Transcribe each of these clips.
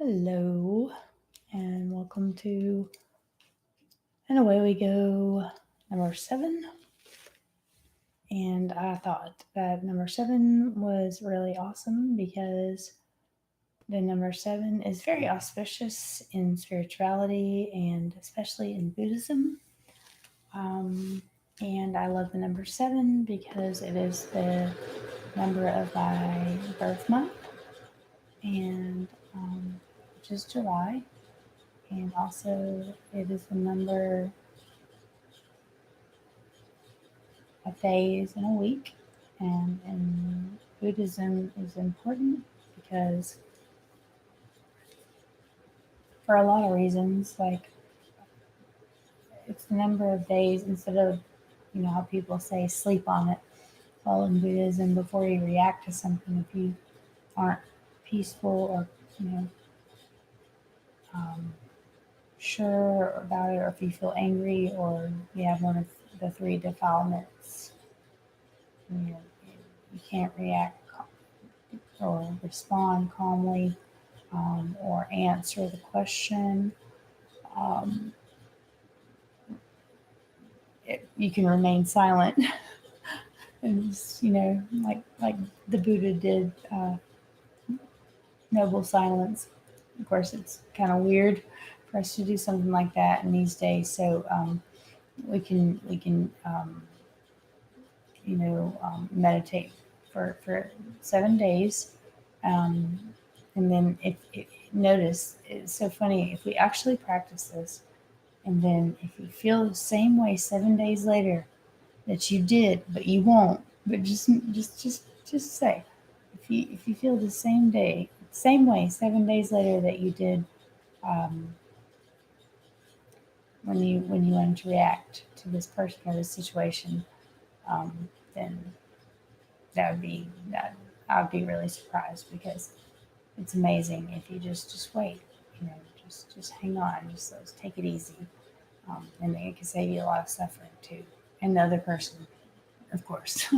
Hello, and welcome to And Away We Go, number 7. And I thought that number 7 was really awesome because the number 7 is very auspicious in spirituality and especially in Buddhism. Um, and I love the number 7 because it is the number of my birth month, and which is July. And also, it is the number of days in a week. And in Buddhism is important because, for a lot of reasons, like it's the number of days instead of, how people say sleep on it. Well, in Buddhism, before you react to something, if you aren't peaceful or, you know, um, sure about it, or if you feel angry or you have one of the three defilements, you, know, you can't react or respond calmly, or answer the question. Um, you can remain silent and just, like the Buddha did, noble silence. Of course, it's kind of weird for us to do something like that in these days. So we can meditate for 7 days. Um, and then if notice, it's so funny if we actually practice this, and then if you feel the same way 7 days later that you did, but you won't, but just say, if you feel the same way 7 days later that you did, um, when you wanted to react to this person or this situation, then that I would be really surprised, because it's amazing if you just wait, just hang on, just take it easy, and it can save you a lot of suffering too, and the other person, of course.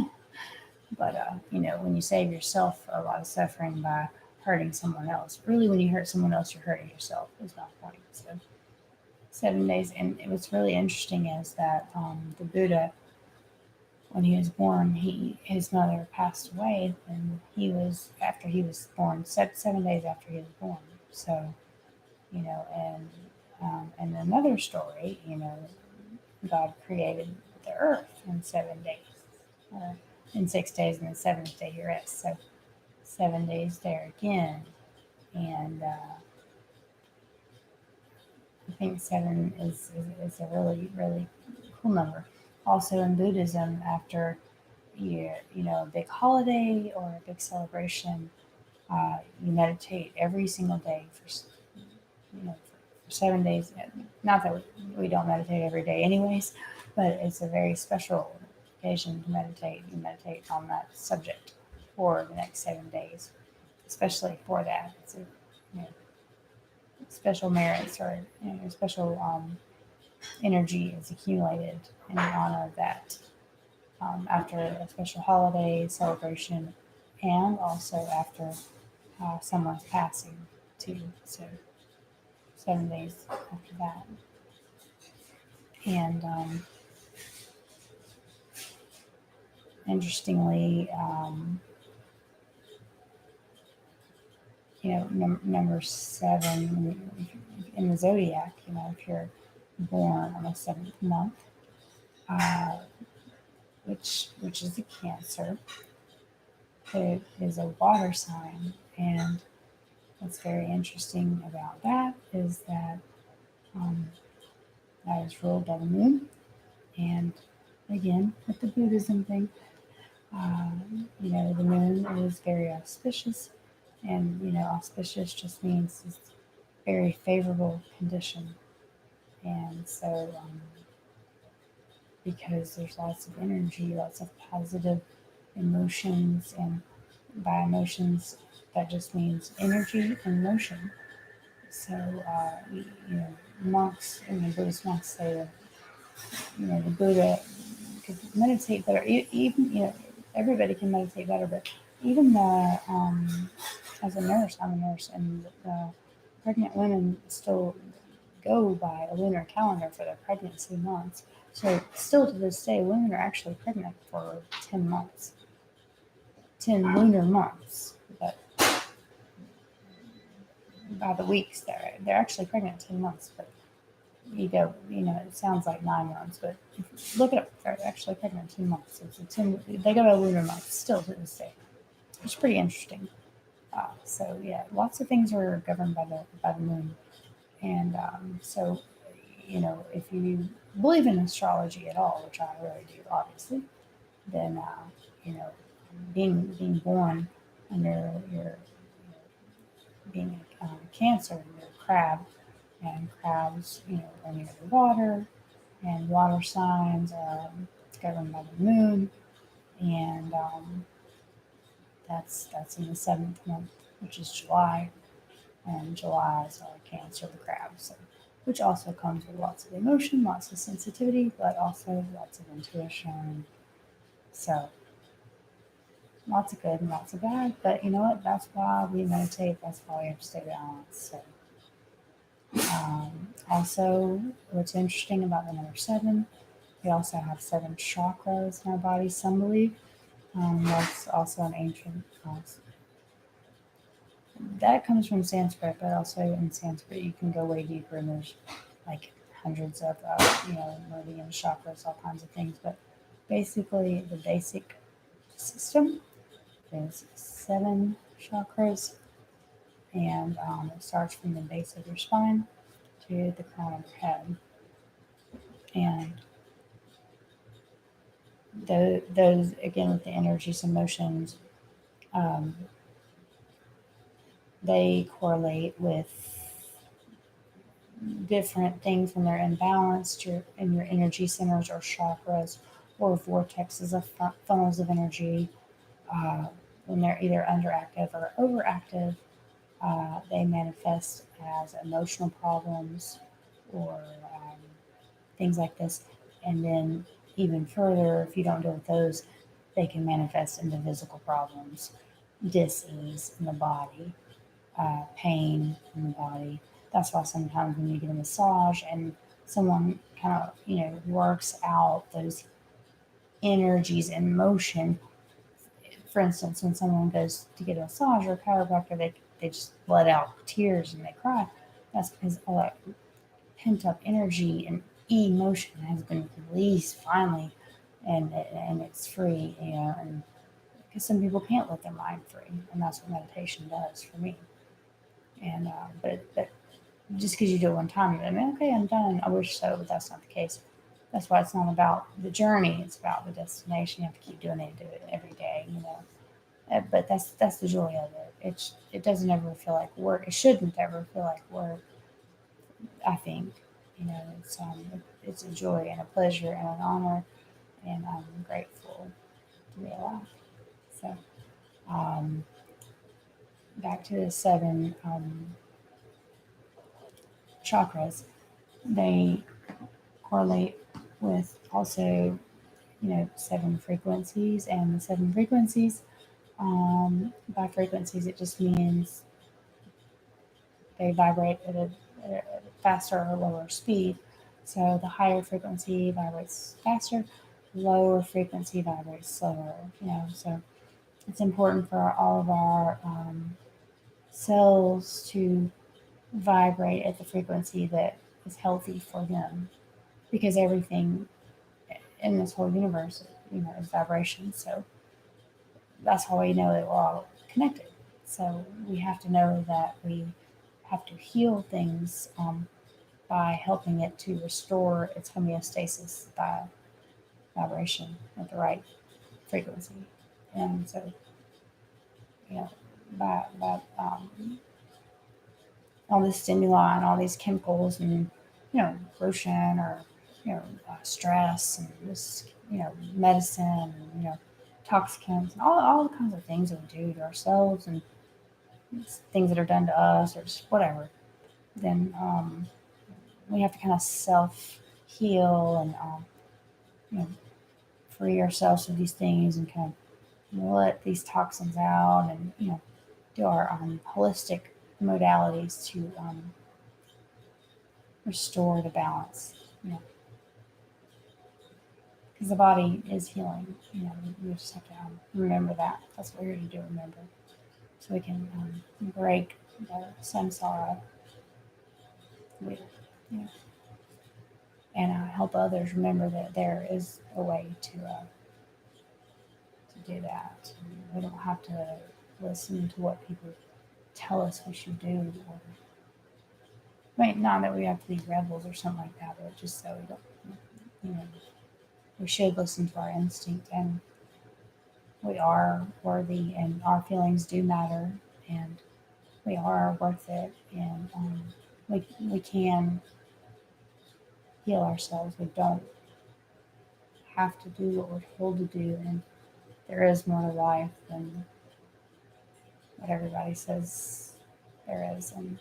But when you save yourself a lot of suffering by hurting someone else, really, when you hurt someone else, you're hurting yourself. Is my point. So 7 days, and what's really interesting is that the Buddha, when he was born, his mother passed away, and after he was born, 7 days after he was born. So and another story, God created the earth in 7 days, uh, in 6 days, and the seventh day he rests. So 7 days there again, and I think seven is a really, really cool number. Also in Buddhism, after a big holiday or a big celebration, you meditate every single day for 7 days. Not that we don't meditate every day, anyways, but it's a very special occasion to meditate. You meditate on that subject for the next 7 days, especially for that. It's a, you know, special merits, or special energy is accumulated in honor of that, after a special holiday celebration, and also after someone's passing too. So 7 days after that, and interestingly, number 7 in the zodiac. If you're born on the seventh month, uh, which is a Cancer, it is a water sign, and what's very interesting about that is that, um, that is ruled by the moon, and again with the Buddhism thing, the moon is very auspicious, and auspicious just means it's very favorable condition, and so because there's lots of energy, lots of positive emotions, and by emotions, that just means energy and motion. So, monks, and the Buddhist monks say that, the Buddha could meditate better. Even, everybody can meditate better, but even as a nurse, I'm a nurse, and the pregnant women still go by a lunar calendar for their pregnancy months. So still to this day, women are actually pregnant for 10 months, 10 lunar months. But by the weeks, they're actually pregnant 10 months. But you go, it sounds like 9 months, but if you look it up. They're actually pregnant 10 months. It's a 10. They go by lunar months still to this day. It's pretty interesting. So yeah, lots of things are governed by the moon, and so if you believe in astrology at all, which I really do, obviously, then you know, being born under your being Cancer, you're a crab, and crabs, are near the water, and water signs are governed by the moon, and that's in the seventh month, which is July, and July is our Cancer, the crab, so which also comes with lots of emotion, lots of sensitivity, but also lots of intuition. So lots of good and lots of bad, but you know what? That's why we meditate. That's why we have to stay balanced. So, also, what's interesting about the number seven, we also have seven chakras in our body. Some believe that's also an ancient. That comes from Sanskrit, but also in Sanskrit you can go way deeper, and there's like hundreds of meridian chakras, all kinds of things. But basically, the basic system is seven chakras, and it starts from the base of your spine to the crown of your head. And those, again, with the energies, emotions, um, they correlate with different things when they're imbalanced in your energy centers or chakras or vortexes of funnels of energy. When they're either underactive or overactive, they manifest as emotional problems or things like this. And then, even further, if you don't deal with those, they can manifest into physical problems, dis-ease in the body, pain in the body. That's why sometimes when you get a massage and someone kind of, works out those energies in motion. For instance, when someone goes to get a massage or a chiropractor, they just let out tears and they cry. That's because all that pent up energy and emotion has been released finally, and it's free, and because some people can't let their mind free, and that's what meditation does for me. And but just because you do it one time, I mean, okay, I'm done. I wish so, but that's not the case. That's why it's not about the journey; it's about the destination. You have to keep doing it, do it every day. But that's the joy of it. It doesn't ever feel like work. It shouldn't ever feel like work. I think it's a joy and a pleasure and an honor, and I'm grateful to be alive. So um, back to the seven chakras, they correlate with also seven frequencies, and the seven frequencies, by frequencies it just means they vibrate at a faster or lower speed. So the higher frequency vibrates faster, lower frequency vibrates slower. So it's important for all of our cells to vibrate at the frequency that is healthy for them, because everything in this whole universe, is vibration. So that's how we know that we're all connected. So we have to know that we have to heal things by helping it to restore its homeostasis by vibration at the right frequency. And so, by all this stimuli and all these chemicals and, pollution or, stress and this, medicine and, toxicants and all the kinds of things that we do to ourselves and things that are done to us or just whatever, then we have to kind of self heal and you know free ourselves of these things and kind of let these toxins out and do our holistic modalities to restore the balance. You know, because the body is healing. You know, we just have to remember that. That's what we're here to do. Remember, so we can break the samsara wheel. You know, and help others remember that there is a way to do that. We don't have to listen to what people tell us we should do, or not that we have to be rebels or something like that, but just so we don't, you know, we should listen to our instinct, and we are worthy, and our feelings do matter, and we are worth it, and we can heal ourselves. We don't have to do what we're told to do, and there is more to life than what everybody says there is, and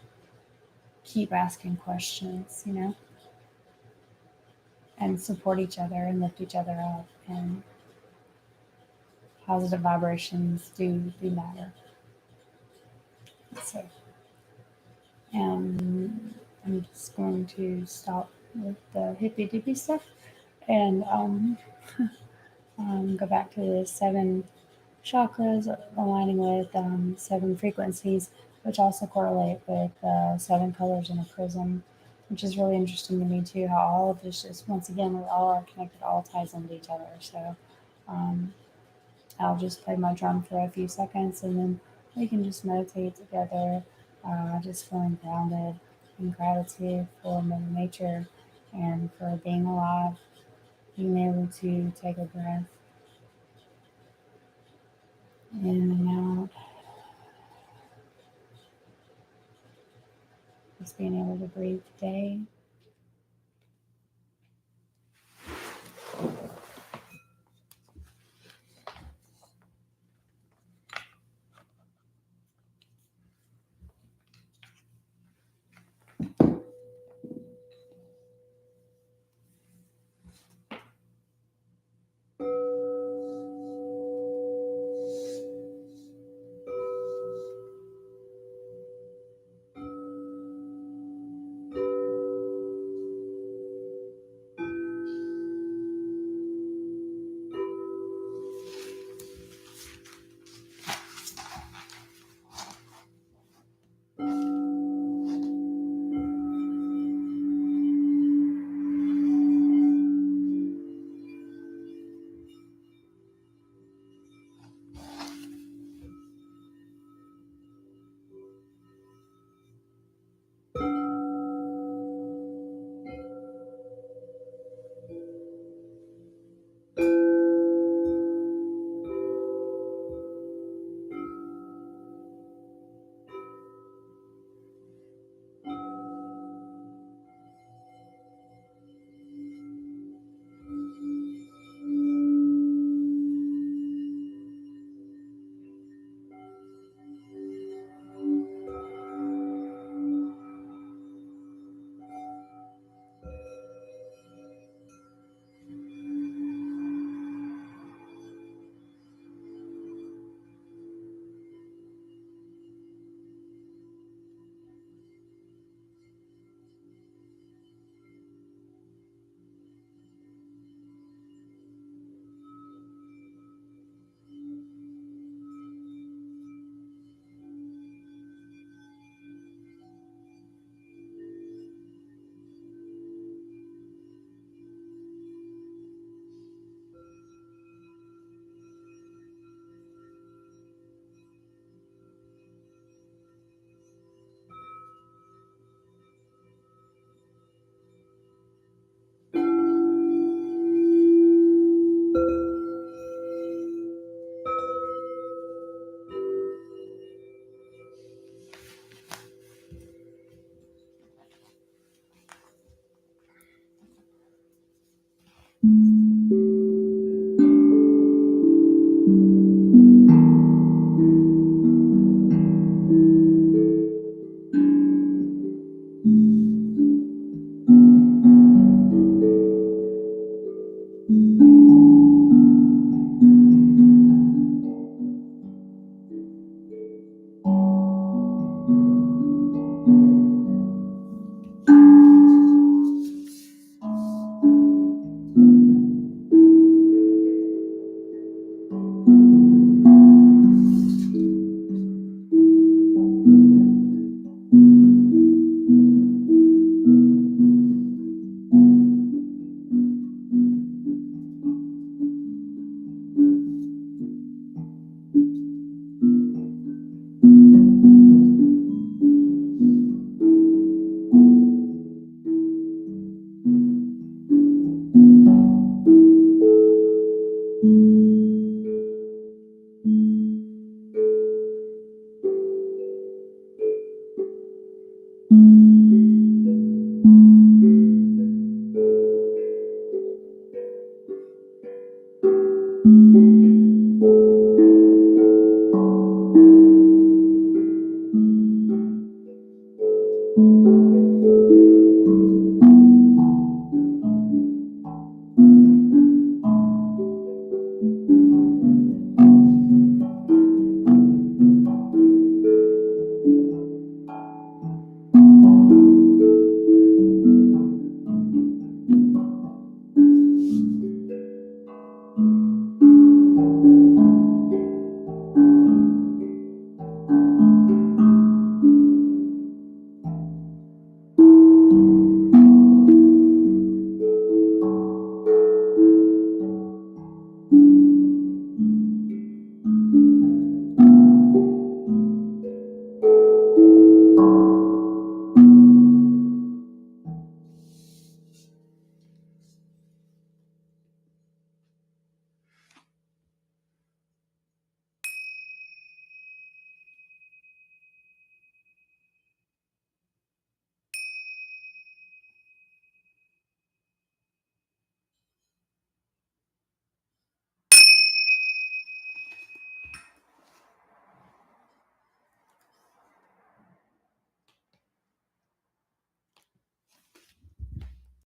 keep asking questions, you know, and support each other and lift each other up, and positive vibrations do matter. So, I'm just going to stop with the hippy dippy stuff and go back to the 7 chakras, aligning with 7 frequencies, which also correlate with 7 colors in a prism, which is really interesting to me too. How all of this just, once again, we all are connected, all ties into each other. So I'll just play my drum for a few seconds, and then we can just meditate together, just feeling grounded in gratitude for Mother Nature and for being alive, being able to take a breath in and out, just being able to breathe today.